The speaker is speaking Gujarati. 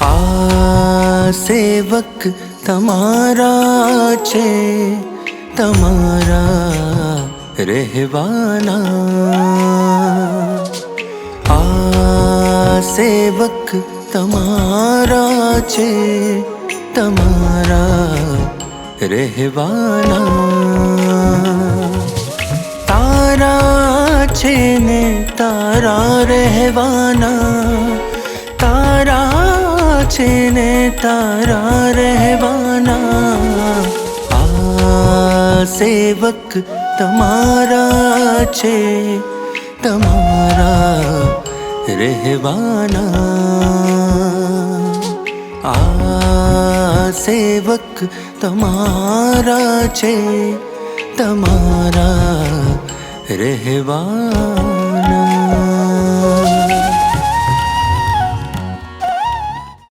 આ સેવક તમારા છે, તમારા રહેવાના. આ સેવક તમારા છે, તમારા રહેવાના. તારા છે ને તારા રહેવાના, તારા છે ને તારા રહેવાના. આ સેવક તમારા છે, તમારા રહેવાના. આ સેવક તમારા છે, તમારા રહેવાના.